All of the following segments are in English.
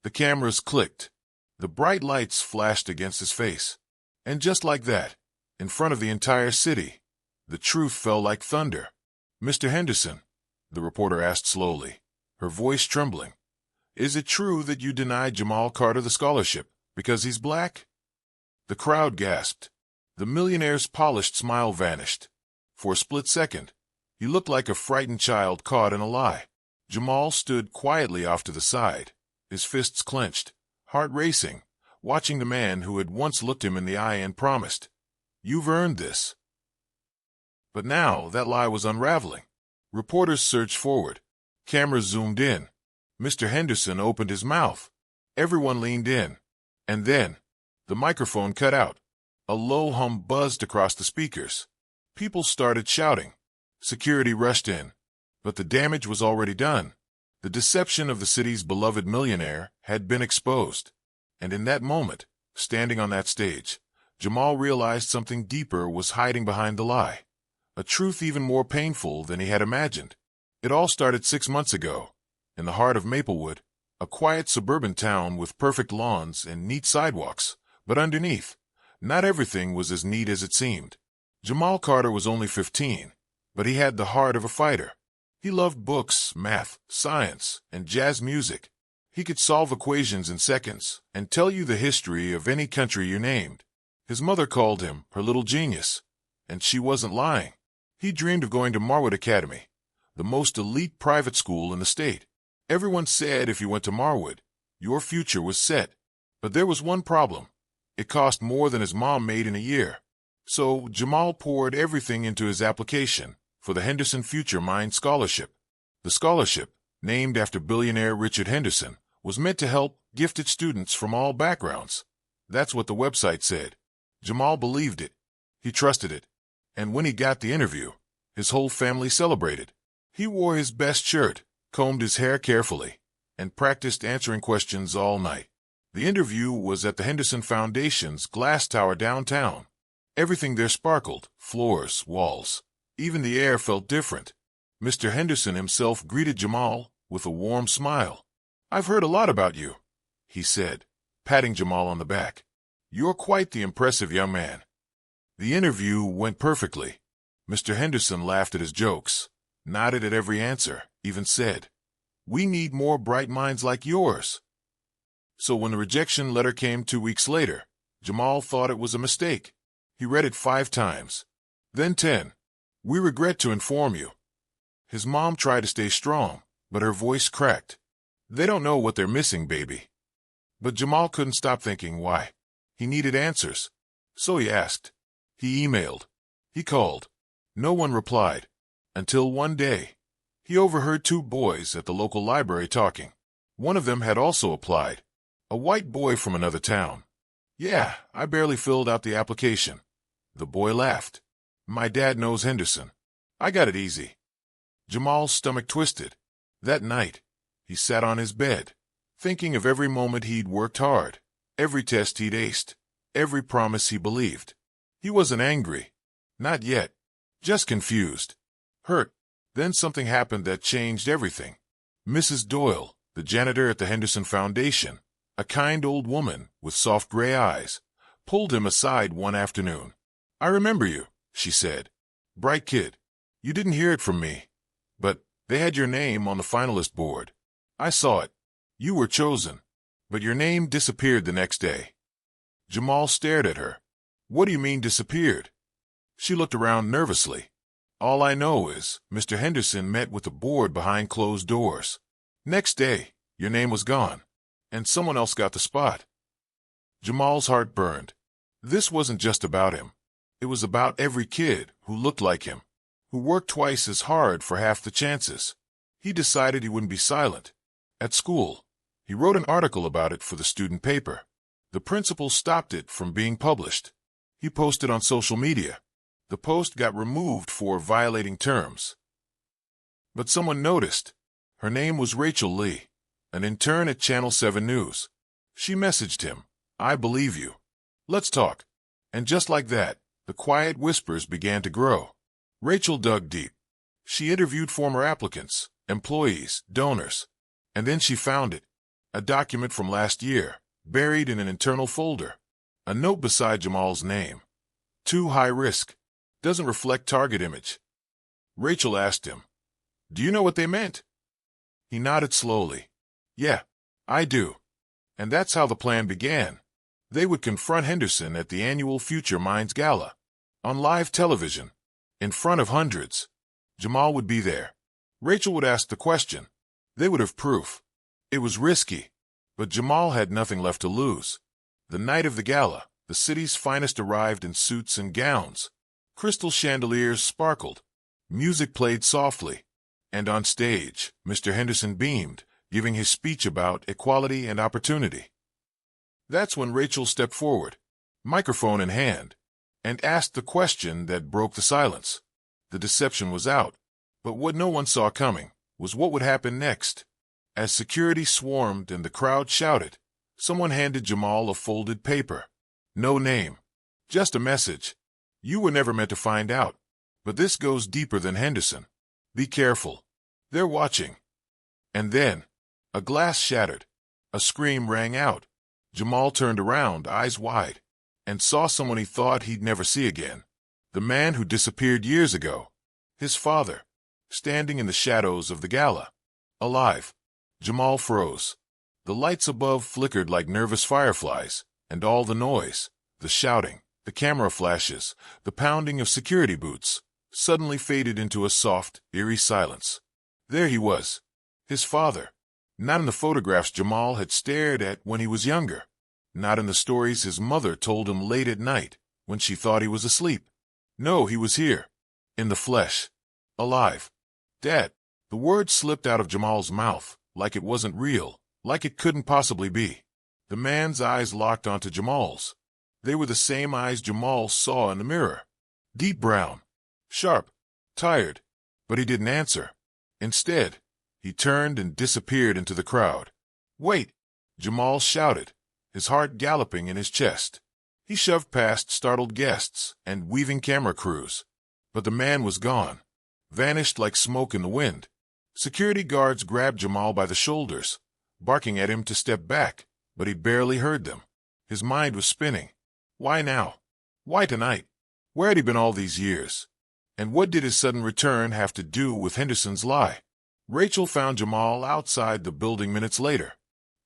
The cameras clicked. The bright lights flashed against his face. And just like that, in front of the entire city, the truth fell like thunder. "Mr. Henderson," the reporter asked slowly, her voice trembling, "is it true that you denied Jamal Carter the scholarship because he's black?" The crowd gasped. The millionaire's polished smile vanished. For a split second, he looked like a frightened child caught in a lie. Jamal stood quietly off to the side, his fists clenched, heart racing, watching the man who had once looked him in the eye and promised, "You've earned this." But now that lie was unraveling. Reporters surged forward. Cameras zoomed in. Mr. Henderson opened his mouth. Everyone leaned in. And then, the microphone cut out. A low hum buzzed across the speakers. People started shouting. Security rushed in. But the damage was already done. The deception of the city's beloved millionaire had been exposed. And in that moment, standing on that stage, Jamal realized something deeper was hiding behind the lie. A truth even more painful than he had imagined. It all started 6 months ago, in the heart of Maplewood, a quiet suburban town with perfect lawns and neat sidewalks. But underneath, not everything was as neat as it seemed. Jamal Carter was only 15, but he had the heart of a fighter. He loved books, math, science, and jazz music. He could solve equations in seconds and tell you the history of any country you named. His mother called him her little genius, and she wasn't lying. He dreamed of going to Marwood Academy, the most elite private school in the state. Everyone said if you went to Marwood, your future was set. But there was one problem. It cost more than his mom made in a year. So Jamal poured everything into his application for the Henderson Future Mind Scholarship. The scholarship, named after billionaire Richard Henderson, was meant to help gifted students from all backgrounds. That's what the website said. Jamal believed it. He trusted it. And when he got the interview, his whole family celebrated. He wore his best shirt, combed his hair carefully, and practiced answering questions all night. The interview was at the Henderson Foundation's glass tower downtown. Everything there sparkled, floors, walls. Even the air felt different. Mr. Henderson himself greeted Jamal with a warm smile. "I've heard a lot about you," he said, patting Jamal on the back. "You're quite the impressive young man." The interview went perfectly. Mr. Henderson laughed at his jokes, nodded at every answer, even said, "We need more bright minds like yours." So when the rejection letter came 2 weeks later, Jamal thought it was a mistake. He read it 5 times, then 10. "We regret to inform you." His mom tried to stay strong, but her voice cracked. "They don't know what they're missing, baby." But Jamal couldn't stop thinking why. He needed answers. So he asked. He emailed. He called. No one replied. Until one day, he overheard 2 boys at the local library talking. One of them had also applied. A white boy from another town. "Yeah, I barely filled out the application." The boy laughed. "My dad knows Henderson. I got it easy." Jamal's stomach twisted. That night, he sat on his bed, thinking of every moment he'd worked hard, every test he'd aced, every promise he believed. He wasn't angry. Not yet. Just confused. Hurt. Then something happened that changed everything. Mrs. Doyle, the janitor at the Henderson Foundation, a kind old woman with soft gray eyes, pulled him aside one afternoon. "I remember you," she said. "Bright kid. You didn't hear it from me. But they had your name on the finalist board. I saw it. You were chosen. But your name disappeared the next day." Jamal stared at her. "What do you mean disappeared?" She looked around nervously. "All I know is Mr. Henderson met with the board behind closed doors. Next day, your name was gone, and someone else got the spot." Jamal's heart burned. This wasn't just about him. It was about every kid who looked like him, who worked twice as hard for half the chances. He decided he wouldn't be silent. At school, he wrote an article about it for the student paper. The principal stopped it from being published. He posted on social media. The post got removed for violating terms. But someone noticed. Her name was Rachel Lee, an intern at Channel 7 News. She messaged him, "I believe you. Let's talk." And just like that, the quiet whispers began to grow. Rachel dug deep. She interviewed former applicants, employees, donors. And then she found it. A document from last year, buried in an internal folder. A note beside Jamal's name. Too high risk. Doesn't reflect target image. Rachel asked him, "Do you know what they meant?" He nodded slowly. "Yeah, I do." And that's how the plan began. They would confront Henderson at the annual Future Minds Gala. On live television. In front of hundreds. Jamal would be there. Rachel would ask the question. They would have proof. It was risky. But Jamal had nothing left to lose. The night of the gala, the city's finest arrived in suits and gowns. Crystal chandeliers sparkled. Music played softly. And on stage, Mr. Henderson beamed, giving his speech about equality and opportunity. That's when Rachel stepped forward, microphone in hand, and asked the question that broke the silence. The deception was out, but what no one saw coming was what would happen next. As security swarmed and the crowd shouted, someone handed Jamal a folded paper. No name, just a message. You were never meant to find out, but this goes deeper than Henderson. Be careful. They're watching. And then, a glass shattered. A scream rang out. Jamal turned around, eyes wide, and saw someone he thought he'd never see again. The man who disappeared years ago. His father, standing in the shadows of the gala. Alive. Jamal froze. The lights above flickered like nervous fireflies, and all the noise, the shouting, the camera flashes, the pounding of security boots, suddenly faded into a soft, eerie silence. There he was. His father. Not in the photographs Jamal had stared at when he was younger. Not in the stories his mother told him late at night, when she thought he was asleep. No, he was here. In the flesh. Alive. Dad. The word slipped out of Jamal's mouth, like it wasn't real, like it couldn't possibly be. The man's eyes locked onto Jamal's. They were the same eyes Jamal saw in the mirror. Deep brown. Sharp. Tired. But he didn't answer. Instead, he turned and disappeared into the crowd. "Wait!" Jamal shouted, his heart galloping in his chest. He shoved past startled guests and weaving camera crews. But the man was gone, vanished like smoke in the wind. Security guards grabbed Jamal by the shoulders, barking at him to step back, but he barely heard them. His mind was spinning. Why now? Why tonight? Where had he been all these years? And what did his sudden return have to do with Henderson's lie? Rachel found Jamal outside the building minutes later.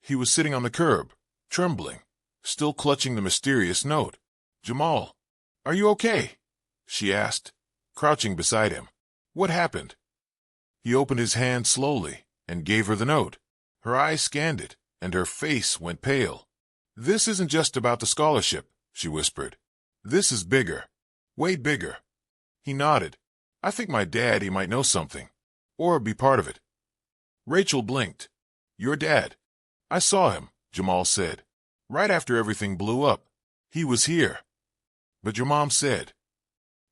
He was sitting on the curb, trembling, still clutching the mysterious note. "Jamal, are you okay?" she asked, crouching beside him. "What happened?" He opened his hand slowly and gave her the note. Her eyes scanned it, and her face went pale. "This isn't just about the scholarship," she whispered. "This is bigger. Way bigger." He nodded. "I think my dad, he might know something. Or be part of it." Rachel blinked. "Your dad?" "I saw him," Jamal said. "Right after everything blew up. He was here." "But your mom said."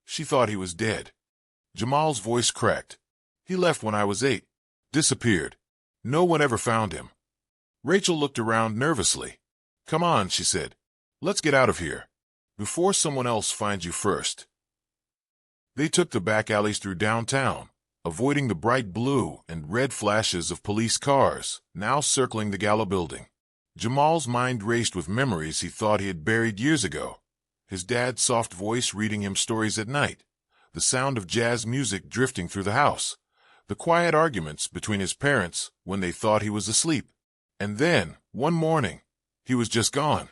"She thought he was dead." Jamal's voice cracked. "He left when I was 8. Disappeared. No one ever found him." Rachel looked around nervously. "Come on," she said. "Let's get out of here. Before someone else finds you first." They took the back alleys through downtown, avoiding the bright blue and red flashes of police cars, now circling the gala building. Jamal's mind raced with memories he thought he had buried years ago. His dad's soft voice reading him stories at night, the sound of jazz music drifting through the house, the quiet arguments between his parents when they thought he was asleep. And then, one morning, he was just gone.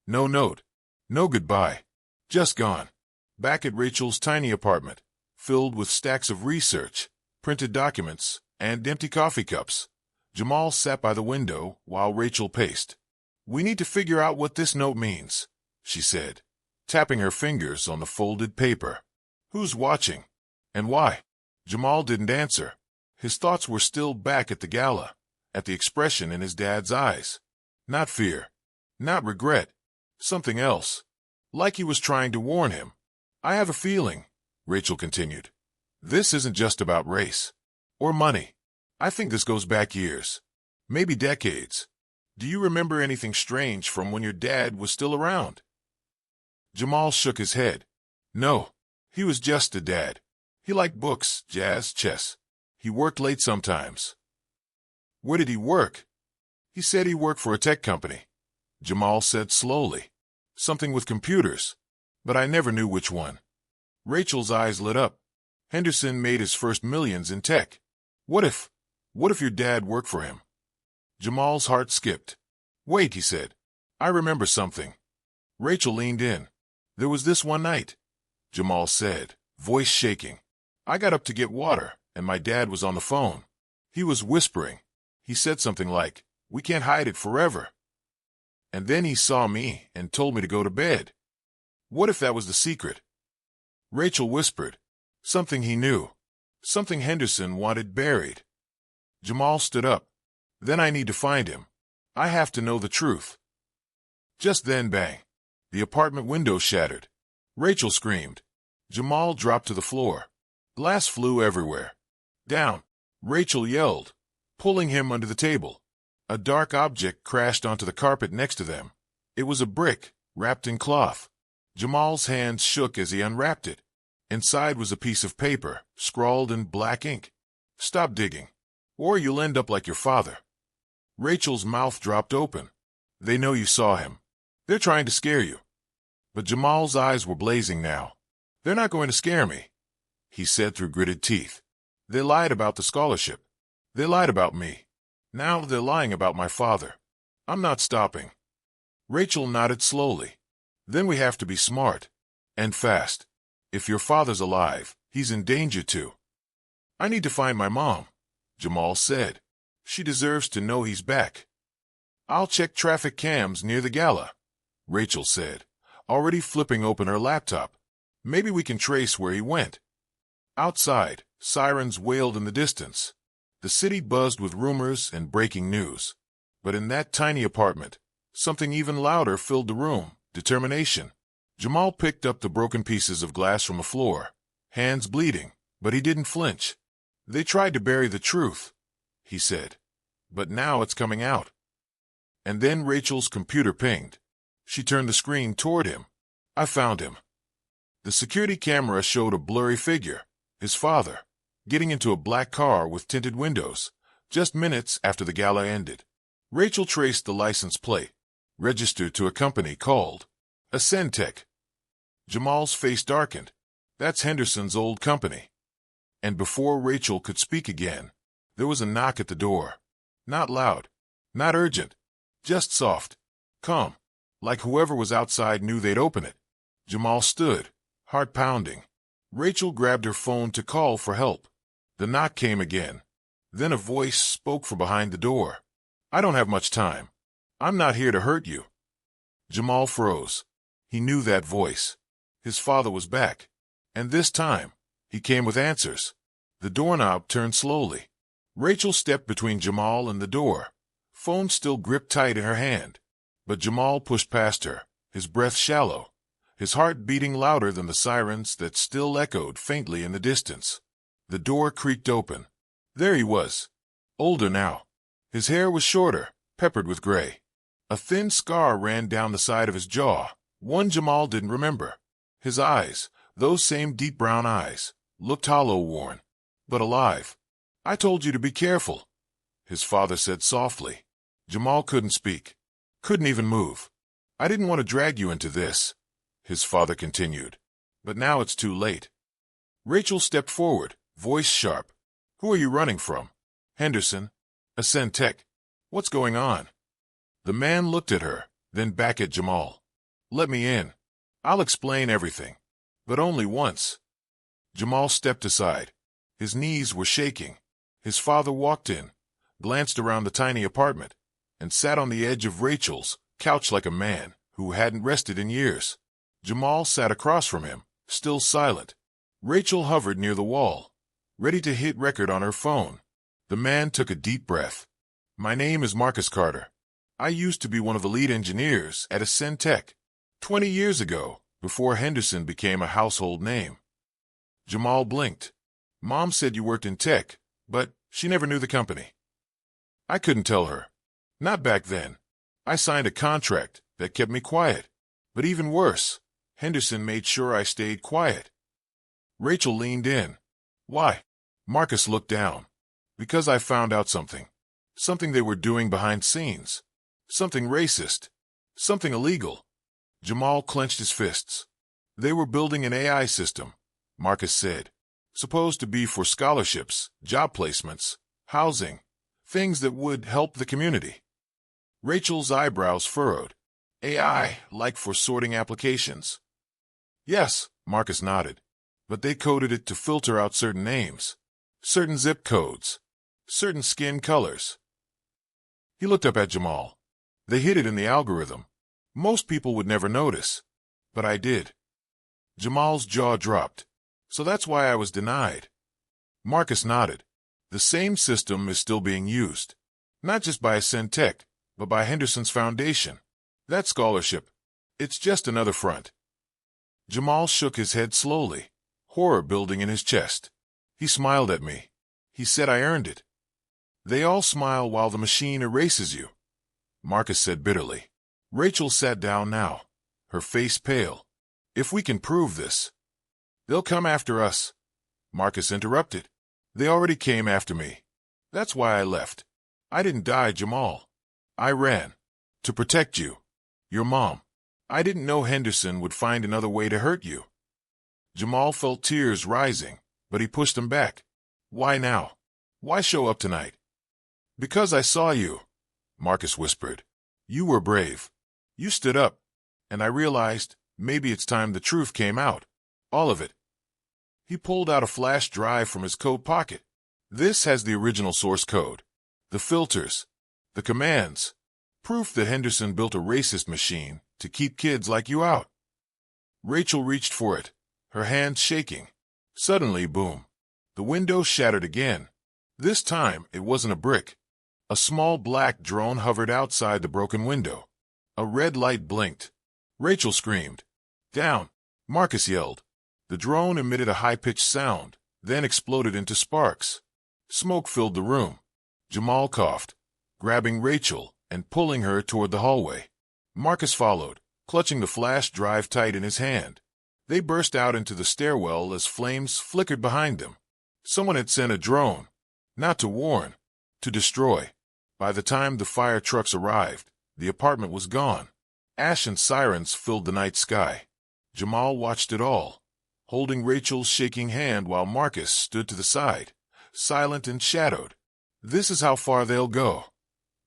No note, no goodbye, just gone. Back at Rachel's tiny apartment, filled with stacks of research, printed documents, and empty coffee cups, Jamal sat by the window while Rachel paced. "We need to figure out what this note means," she said, tapping her fingers on the folded paper. "Who's watching? And why?" Jamal didn't answer. His thoughts were still back at the gala, at the expression in his dad's eyes. Not fear, not regret, something else. Like he was trying to warn him. "I have a feeling," Rachel continued. "This isn't just about race. Or money. I think this goes back years. Maybe decades. Do you remember anything strange from when your dad was still around?" Jamal shook his head. "No. He was just a dad. He liked books, jazz, chess. He worked late sometimes." "Where did he work?" He said he worked for a tech company. Jamal said slowly. Something with computers. But I never knew which one. Rachel's eyes lit up. Henderson made his first millions in tech. What if your dad worked for him? Jamal's heart skipped. Wait, he said. I remember something. Rachel leaned in. There was this one night, Jamal said, voice shaking. I got up to get water, and my dad was on the phone. He was whispering. He said something like, "We can't hide it forever." And then he saw me and told me to go to bed. What if that was the secret? Rachel whispered. Something he knew. Something Henderson wanted buried. Jamal stood up. Then I need to find him. I have to know the truth. Just then, bang. The apartment window shattered. Rachel screamed. Jamal dropped to the floor. Glass flew everywhere. Down. Rachel yelled, pulling him under the table. A dark object crashed onto the carpet next to them. It was a brick, wrapped in cloth. Jamal's hands shook as he unwrapped it. Inside was a piece of paper, scrawled in black ink. Stop digging, or you'll end up like your father. Rachel's mouth dropped open. They know you saw him. They're trying to scare you. But Jamal's eyes were blazing now. They're not going to scare me, he said through gritted teeth. They lied about the scholarship. They lied about me. Now they're lying about my father. I'm not stopping. Rachel nodded slowly. Then we have to be smart. And fast. If your father's alive, he's in danger too. I need to find my mom, Jamal said. She deserves to know he's back. I'll check traffic cams near the gala, Rachel said, already flipping open her laptop. Maybe we can trace where he went. Outside, sirens wailed in the distance. The city buzzed with rumors and breaking news. But in that tiny apartment, something even louder filled the room, determination. Jamal picked up the broken pieces of glass from the floor, hands bleeding, but he didn't flinch. They tried to bury the truth, he said. But now it's coming out. And then Rachel's computer pinged. She turned the screen toward him. I found him. The security camera showed a blurry figure, his father, getting into a black car with tinted windows, just minutes after the gala ended. Rachel traced the license plate, registered to a company called Ascentech. Jamal's face darkened. That's Henderson's old company. And before Rachel could speak again, there was a knock at the door. Not loud, not urgent, just soft, calm, like whoever was outside knew they'd open it. Jamal stood, heart pounding. Rachel grabbed her phone to call for help. The knock came again. Then a voice spoke from behind the door. I don't have much time. I'm not here to hurt you. Jamal froze. He knew that voice. His father was back. And this time, he came with answers. The doorknob turned slowly. Rachel stepped between Jamal and the door, phone still gripped tight in her hand. But Jamal pushed past her, his breath shallow, his heart beating louder than the sirens that still echoed faintly in the distance. The door creaked open. There he was, older now. His hair was shorter, peppered with gray. A thin scar ran down the side of his jaw, one Jamal didn't remember. His eyes, those same deep brown eyes, looked hollow-worn, but alive. I told you to be careful, his father said softly. Jamal couldn't speak, couldn't even move. I didn't want to drag you into this, his father continued. But now it's too late. Rachel stepped forward, voice sharp. Who are you running from? Henderson. Ascentech. What's going on? The man looked at her, then back at Jamal. Let me in. I'll explain everything. But only once. Jamal stepped aside. His knees were shaking. His father walked in, glanced around the tiny apartment, and sat on the edge of Rachel's couch like a man who hadn't rested in years. Jamal sat across from him, still silent. Rachel hovered near the wall, ready to hit record on her phone. The man took a deep breath. My name is Marcus Carter. I used to be one of the lead engineers at Ascentech 20 years ago, before Henderson became a household name. Jamal blinked. Mom said you worked in tech, but she never knew the company. I couldn't tell her. Not back then. I signed a contract that kept me quiet. But even worse, Henderson made sure I stayed quiet. Rachel leaned in. Why? Marcus looked down. Because I found out something. something they were doing behind scenes, something racist, something illegal. Jamal clenched his fists. They were building an AI system, Marcus said, supposed to be for scholarships, job placements, housing, things that would help the community. Rachel's eyebrows furrowed. AI, like for sorting applications. Yes, Marcus nodded, but they coded it to filter out certain names, certain zip codes, certain skin colors. He looked up at Jamal. They hid it in the algorithm. Most people would never notice, but I did. Jamal's jaw dropped. So that's why I was denied. Marcus nodded. The same system is still being used, not just by Ascentech, but by Henderson's foundation. That scholarship, it's just another front. Jamal shook his head slowly, horror building in his chest. He smiled at me. He said I earned it. They all smile while the machine erases you, Marcus said bitterly. Rachel sat down now, her face pale. If we can prove this, they'll come after us, Marcus interrupted. They already came after me. That's why I left. I didn't die, Jamal. I ran. To protect you. Your mom. I didn't know Henderson would find another way to hurt you. Jamal felt tears rising, but he pushed them back. Why now? Why show up tonight? Because I saw you, Marcus whispered. You were brave. You stood up, and I realized maybe it's time the truth came out. All of it. He pulled out a flash drive from his coat pocket. This has the original source code, the filters, the commands, proof that Henderson built a racist machine to keep kids like you out. Rachel reached for it, her hand shaking. Suddenly, boom. The window shattered again. This time, it wasn't a brick. A small black drone hovered outside the broken window. A red light blinked. Rachel screamed. Down! Marcus yelled. The drone emitted a high-pitched sound, then exploded into sparks. Smoke filled the room. Jamal coughed, grabbing Rachel and pulling her toward the hallway. Marcus followed, clutching the flash drive tight in his hand. They burst out into the stairwell as flames flickered behind them. Someone had sent a drone, not to warn, to destroy. By the time the fire trucks arrived, the apartment was gone. Ash and sirens filled the night sky. Jamal watched it all, holding Rachel's shaking hand while Marcus stood to the side, silent and shadowed. This is how far they'll go,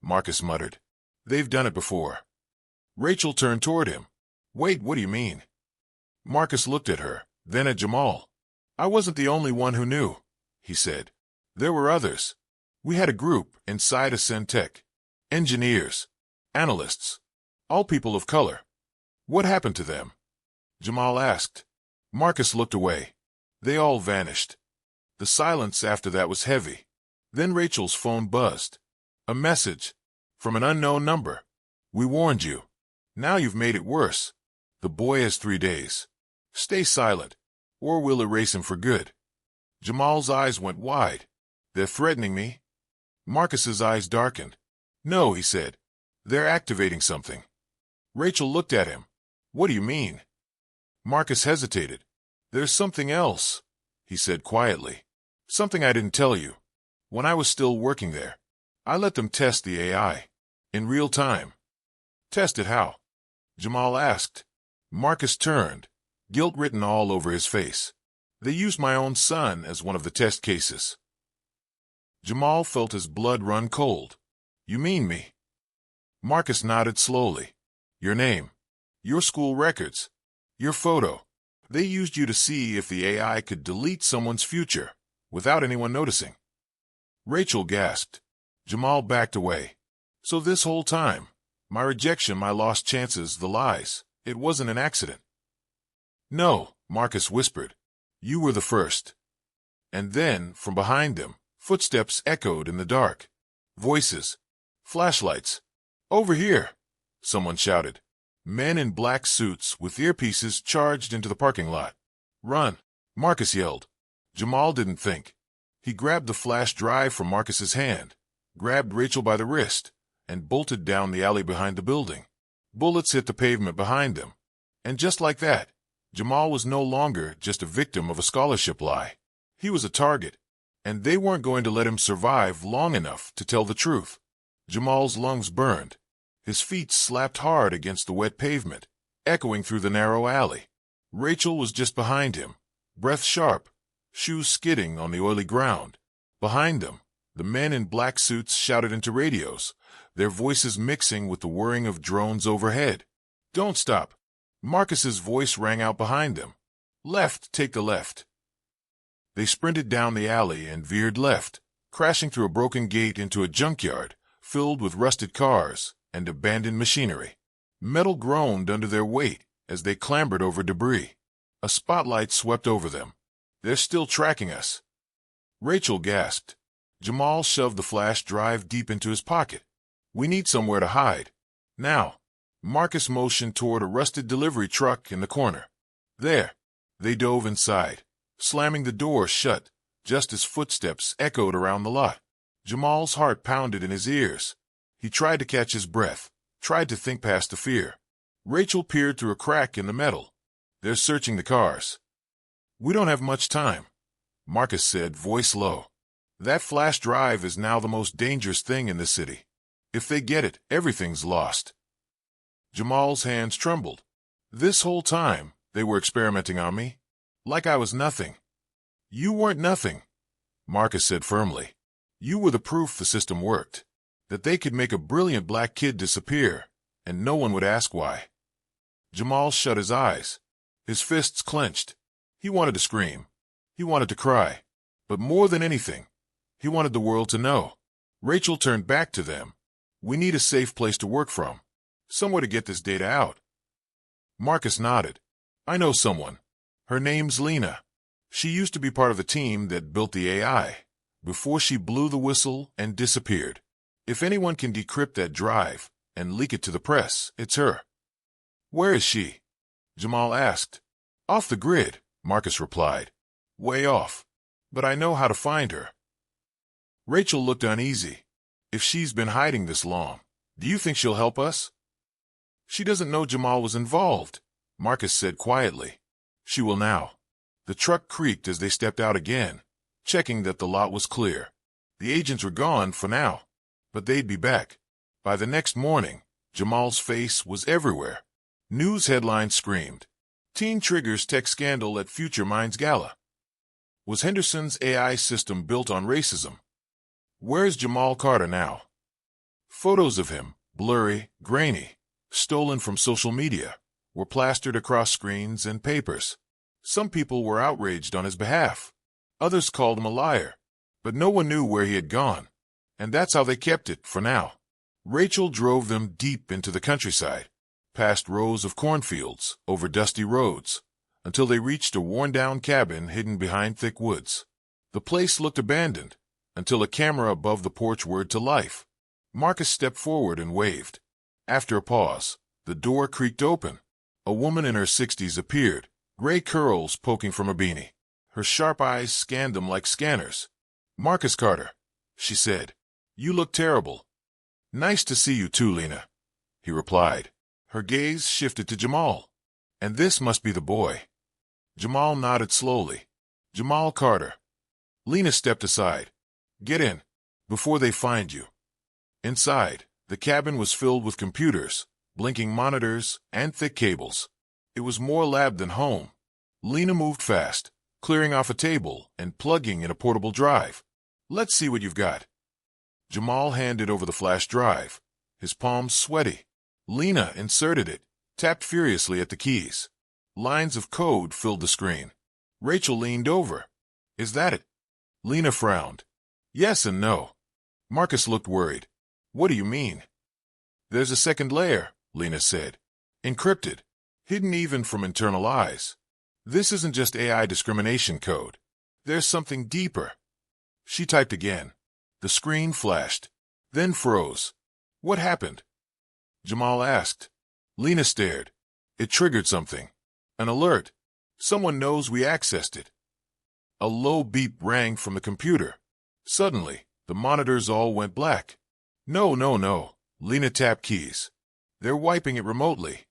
Marcus muttered. They've done it before. Rachel turned toward him. Wait, what do you mean? Marcus looked at her, then at Jamal. I wasn't the only one who knew, he said. There were others. We had a group inside Ascentech. Engineers, analysts, all people of color. What happened to them? Jamal asked. Marcus looked away. They all vanished. The silence after that was heavy. Then Rachel's phone buzzed. A message. From an unknown number. We warned you. Now you've made it worse. The boy has 3 days. Stay silent, or we'll erase him for good. Jamal's eyes went wide. They're threatening me. Marcus's eyes darkened. No, he said. They're activating something. Rachel looked at him. What do you mean? Marcus hesitated. There's something else, he said quietly. Something I didn't tell you. When I was still working there, I let them test the AI. In real time. Test it how? Jamal asked. Marcus turned, guilt written all over his face. They used my own son as one of the test cases. Jamal felt his blood run cold. You mean me? Marcus nodded slowly. Your name. Your school records. Your photo. They used you to see if the AI could delete someone's future, without anyone noticing. Rachel gasped. Jamal backed away. So this whole time, my rejection, my lost chances, the lies, it wasn't an accident. No, Marcus whispered. You were the first. And then, from behind them, footsteps echoed in the dark. Voices. Flashlights. Over here, someone shouted. Men in black suits with earpieces charged into the parking lot. Run, Marcus yelled. Jamal didn't think. He grabbed the flash drive from Marcus's hand, grabbed Rachel by the wrist, and bolted down the alley behind the building. Bullets hit the pavement behind them. And just like that, Jamal was no longer just a victim of a scholarship lie. He was a target. and they weren't going to let him survive long enough to tell the truth. Jamal's lungs burned. His feet slapped hard against the wet pavement, echoing through the narrow alley. Rachel was just behind him, breath sharp, shoes skidding on the oily ground. Behind them, the men in black suits shouted into radios, their voices mixing with the whirring of drones overhead. "Don't stop." Marcus's voice rang out behind them. "Left, take the left." They sprinted down the alley and veered left, crashing through a broken gate into a junkyard filled with rusted cars and abandoned machinery. Metal groaned under their weight as they clambered over debris. A spotlight swept over them. "They're still tracking us." Rachel gasped. Jamal shoved the flash drive deep into his pocket. "We need somewhere to hide. Now." Marcus motioned toward a rusted delivery truck in the corner. "There." They dove inside, slamming the door shut just as footsteps echoed around the lot. Jamal's heart pounded in his ears. He tried to catch his breath, tried to think past the fear. Rachel peered through a crack in the metal. "They're searching the cars." "We don't have much time," Marcus said, voice low. "That flash drive is now the most dangerous thing in the city. If they get it, everything's lost." Jamal's hands trembled. "This whole time, they were experimenting on me. Like I was nothing." "You weren't nothing," Marcus said firmly. "You were the proof the system worked. That they could make a brilliant black kid disappear, and no one would ask why." Jamal shut his eyes. His fists clenched. He wanted to scream. He wanted to cry. But more than anything, he wanted the world to know. Rachel turned back to them. "We need a safe place to work from. Somewhere to get this data out." Marcus nodded. "I know someone. Her name's Lena. She used to be part of the team that built the AI, before she blew the whistle and disappeared. If anyone can decrypt that drive and leak it to the press, it's her." "Where is she?" Jamal asked. "Off the grid," Marcus replied. "Way off. But I know how to find her." Rachel looked uneasy. "If she's been hiding this long, do you think she'll help us?" "She doesn't know Jamal was involved," Marcus said quietly. "She will now." The truck creaked as they stepped out again, checking that the lot was clear. The agents were gone for now, but they'd be back. By the next morning, Jamal's face was everywhere. News headlines screamed, "Teen triggers tech scandal at Future Minds Gala." Was Henderson's AI system built on racism? Where's Jamal Carter now? Photos of him, blurry, grainy, stolen from social media, were plastered across screens and papers. Some people were outraged on his behalf. Others called him a liar. But no one knew where he had gone. And that's how they kept it, for now. Rachel drove them deep into the countryside, past rows of cornfields, over dusty roads, until they reached a worn-down cabin hidden behind thick woods. The place looked abandoned, until a camera above the porch whirred to life. Marcus stepped forward and waved. After a pause, the door creaked open. A woman in her 60s appeared, gray curls poking from a beanie. Her sharp eyes scanned them like scanners. "Marcus Carter," she said. "You look terrible." "Nice to see you too, Lena," he replied. Her gaze shifted to Jamal. "And this must be the boy." Jamal nodded slowly. "Jamal Carter." Lena stepped aside. "Get in, before they find you." Inside, the cabin was filled with computers, blinking monitors, and thick cables. It was more lab than home. Lena moved fast, clearing off a table and plugging in a portable drive. "Let's see what you've got." Jamal handed over the flash drive, his palms sweaty. Lena inserted it, tapped furiously at the keys. Lines of code filled the screen. Rachel leaned over. "Is that it?" Lena frowned. "Yes and no." Marcus looked worried. "What do you mean?" "There's a second layer," Lena said. "Encrypted, hidden even from internal eyes. This isn't just AI discrimination code. There's something deeper." She typed again. The screen flashed, then froze. "What happened?" Jamal asked. Lena stared. "It triggered something. An alert. Someone knows we accessed it." A low beep rang from the computer. Suddenly, the monitors all went black. "No, no, no." Lena tapped keys. "They're wiping it remotely."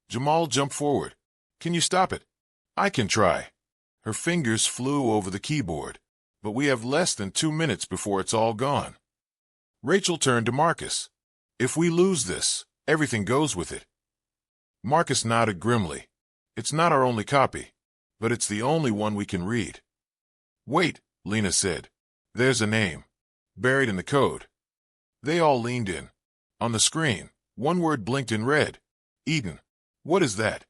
Jamal jumped forward. "Can you stop it?" "I can try." Her fingers flew over the keyboard. but we have less than 2 minutes before it's all gone. Rachel turned to Marcus. If we lose this, everything goes with it. Marcus nodded grimly. It's not our only copy, but it's the only one we can read. Wait, Lena said. There's a name. Buried in the code. They all leaned in. On the screen, one word blinked in red. Eden. What is that?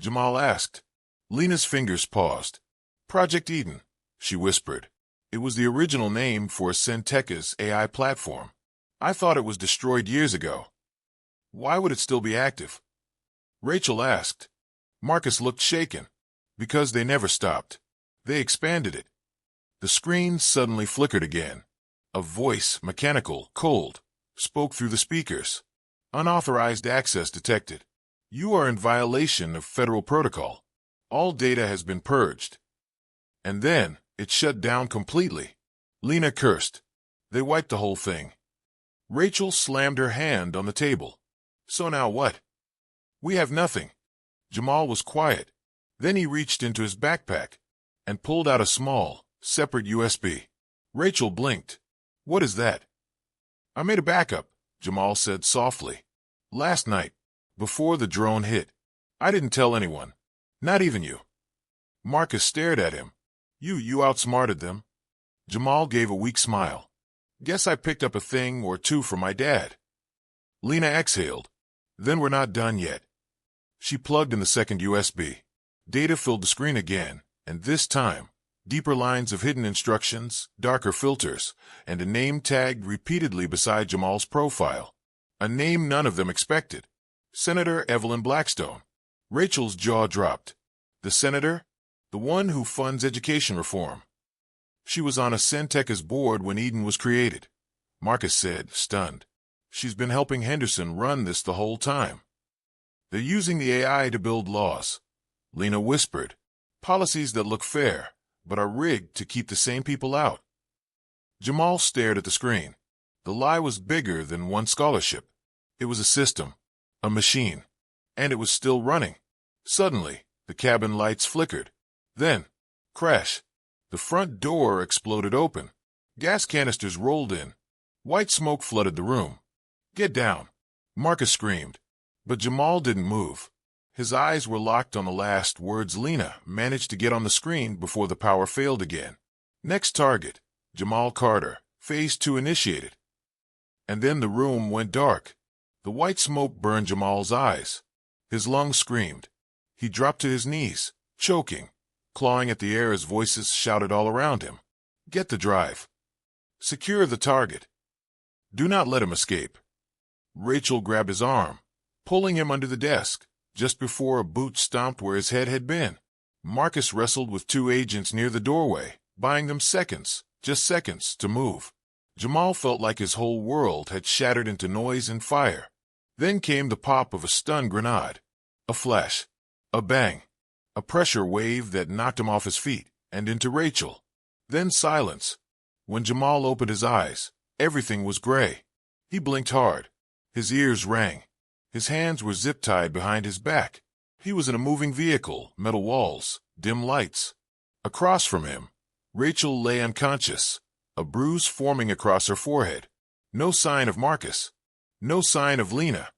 Jamal asked. Lena's fingers paused. Project Eden, she whispered. It was the original name for Centeca's AI platform. I thought it was destroyed years ago. Why would it still be active? Rachel asked. Marcus looked shaken. Because they never stopped. They expanded it. The screen suddenly flickered again. A voice, mechanical, cold, spoke through the speakers. Unauthorized access detected. You are in violation of federal protocol. All data has been purged. And then, it shut down completely. Lena cursed. They wiped the whole thing. Rachel slammed her hand on the table. So now what? We have nothing. Jamal was quiet. Then he reached into his backpack and pulled out a small, separate USB. Rachel blinked. What is that? I made a backup, Jamal said softly. Last night, before the drone hit. I didn't tell anyone. Not even you. Marcus stared at him. You outsmarted them. Jamal gave a weak smile. Guess I picked up a thing or two from my dad. Lena exhaled. Then we're not done yet. She plugged in the second USB. Data filled the screen again, and this time, deeper lines of hidden instructions, darker filters, and a name tagged repeatedly beside Jamal's profile. A name none of them expected. Senator Evelyn Blackstone. Rachel's jaw dropped. The senator? The one who funds education reform. She was on a Centeca's board when Eden was created. Marcus said, stunned. She's been helping Henderson run this the whole time. They're using the AI to build laws. Lena whispered. Policies that look fair, but are rigged to keep the same people out. Jamal stared at the screen. The lie was bigger than one scholarship. It was a system, a machine, and it was still running. Suddenly, the cabin lights flickered. Then, crash. The front door exploded open. Gas canisters rolled in. White smoke flooded the room. Get down, Marcus screamed. But Jamal didn't move. His eyes were locked on the last words Lena managed to get on the screen before the power failed again. Next target, Jamal Carter, phase 2 initiated. And then the room went dark. The white smoke burned Jamal's eyes. His lungs screamed. He dropped to his knees, choking, clawing at the air as voices shouted all around him. Get the drive. Secure the target. Do not let him escape. Rachel grabbed his arm, pulling him under the desk, just before a boot stomped where his head had been. Marcus wrestled with 2 agents near the doorway, buying them seconds, just seconds, to move. Jamal felt like his whole world had shattered into noise and fire. Then came the pop of a stun grenade. A flash. A bang. A pressure wave that knocked him off his feet and into Rachel. Then silence. When Jamal opened his eyes, everything was gray. He blinked hard. His ears rang. His hands were zip-tied behind his back. He was in a moving vehicle, metal walls, dim lights. Across from him, Rachel lay unconscious, a bruise forming across her forehead. No sign of Marcus. No sign of Lena.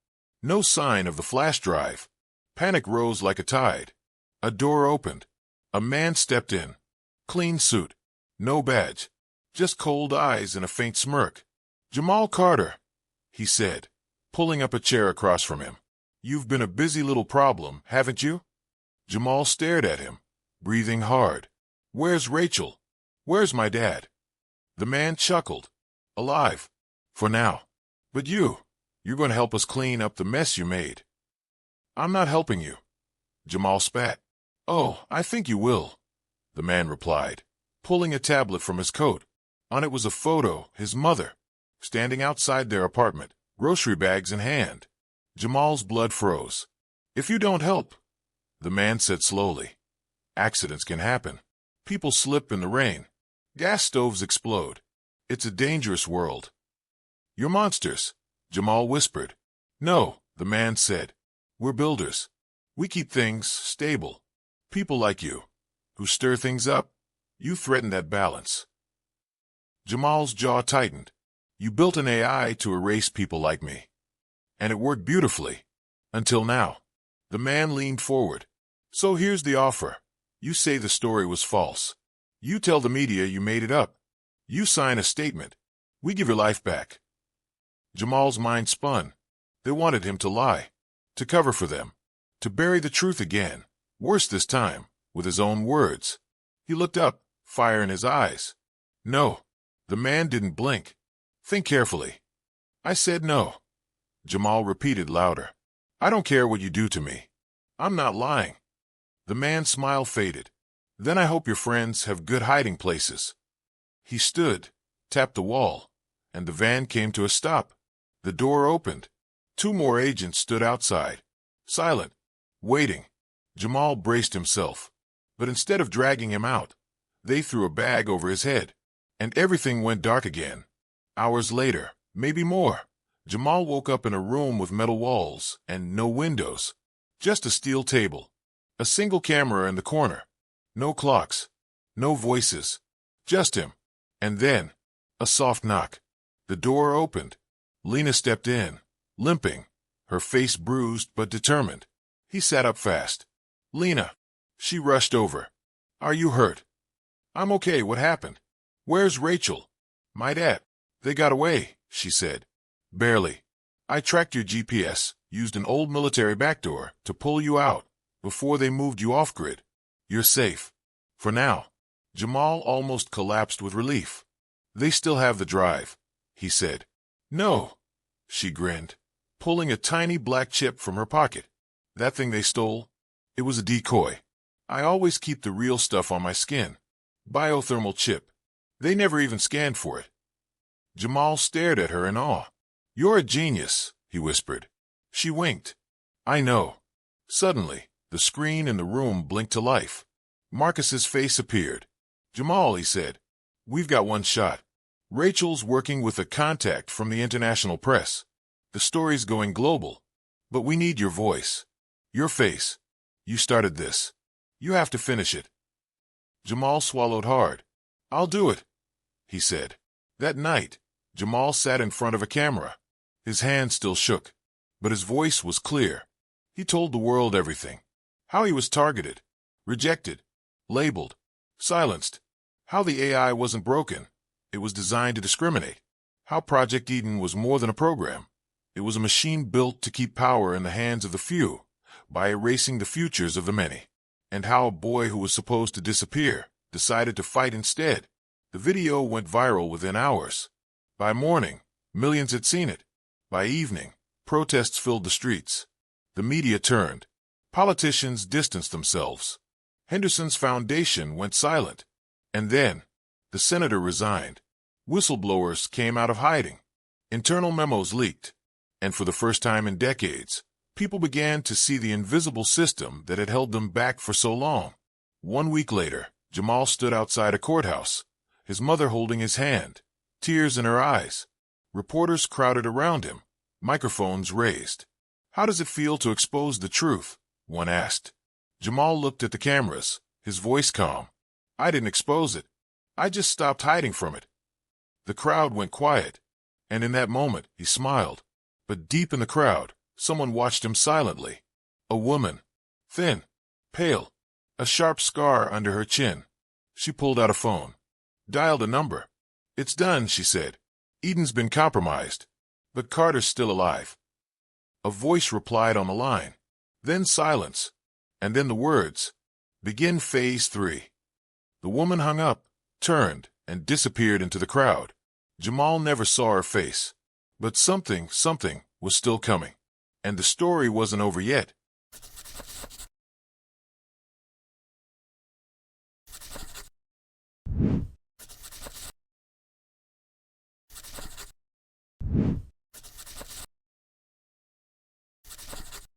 No sign of the flash drive. Panic rose like a tide. A door opened. A man stepped in. Clean suit. No badge. Just cold eyes and a faint smirk. Jamal Carter, he said, pulling up a chair across from him. You've been a busy little problem, haven't you? Jamal stared at him, breathing hard. Where's Rachel? Where's my dad? The man chuckled. Alive. For now. But you're going to help us clean up the mess you made. I'm not helping you. Jamal spat. Oh, I think you will, the man replied, pulling a tablet from his coat. On it was a photo, his mother, standing outside their apartment, grocery bags in hand. Jamal's blood froze. If you don't help, the man said slowly, accidents can happen. People slip in the rain. Gas stoves explode. It's a dangerous world. You're monsters, Jamal whispered. No, the man said. We're builders. We keep things stable. People like you, who stir things up. You threaten that balance. Jamal's jaw tightened. You built an AI to erase people like me. And it worked beautifully. Until now. The man leaned forward. So here's the offer. You say the story was false. You tell the media you made it up. You sign a statement. We give your life back. Jamal's mind spun. They wanted him to lie. To cover for them. To bury the truth again. Worse this time, with his own words. He looked up, fire in his eyes. No. The man didn't blink. Think carefully. I said no. Jamal repeated louder. I don't care what you do to me. I'm not lying. The man's smile faded. Then I hope your friends have good hiding places. He stood, tapped the wall, and the van came to a stop. The door opened. 2 more agents stood outside, silent, waiting. Jamal braced himself, but instead of dragging him out, they threw a bag over his head, and everything went dark again. Hours later, maybe more, Jamal woke up in a room with metal walls and no windows, just a steel table, a single camera in the corner, no clocks, no voices, just him. And then, a soft knock. The door opened. Lena stepped in, limping, her face bruised but determined. He sat up fast. Lena. She rushed over. Are you hurt? I'm okay, what happened? Where's Rachel? My dad. They got away, she said. Barely. I tracked your GPS, used an old military backdoor to pull you out before they moved you off-grid. You're safe. For now. Jamal almost collapsed with relief. They still have the drive, he said. No, she grinned, pulling a tiny black chip from her pocket. That thing they stole? It was a decoy. I always keep the real stuff on my skin. Biothermal chip. They never even scanned for it. Jamal stared at her in awe. You're a genius, he whispered. She winked. I know. Suddenly, the screen in the room blinked to life. Marcus's face appeared. Jamal, he said, we've got one shot. Rachel's working with a contact from the international press. The story's going global. But we need your voice. Your face. You started this. You have to finish it. Jamal swallowed hard. I'll do it, he said. That night, Jamal sat in front of a camera. His hand still shook, but his voice was clear. He told the world everything. How he was targeted, rejected, labeled, silenced. How the AI wasn't broken. It was designed to discriminate. How Project Eden was more than a program. It was a machine built to keep power in the hands of the few by erasing the futures of the many. And how a boy who was supposed to disappear decided to fight instead. The video went viral within hours. By morning, millions had seen it. By evening, protests filled the streets. The media turned. Politicians distanced themselves. Henderson's foundation went silent. And then, the senator resigned. Whistleblowers came out of hiding. Internal memos leaked. And for the first time in decades, people began to see the invisible system that had held them back for so long. 1 week later, Jamal stood outside a courthouse, his mother holding his hand, tears in her eyes. Reporters crowded around him, microphones raised. How does it feel to expose the truth? One asked. Jamal looked at the cameras, his voice calm. I didn't expose it. I just stopped hiding from it. The crowd went quiet, and in that moment he smiled. But deep in the crowd, someone watched him silently. A woman. Thin. Pale. A sharp scar under her chin. She pulled out a phone. Dialed a number. It's done, she said. Eden's been compromised. But Carter's still alive. A voice replied on the line. Then silence. And then the words. Begin phase 3. The woman hung up, turned, and disappeared into the crowd. Jamal never saw her face. But something was still coming. And the story wasn't over yet.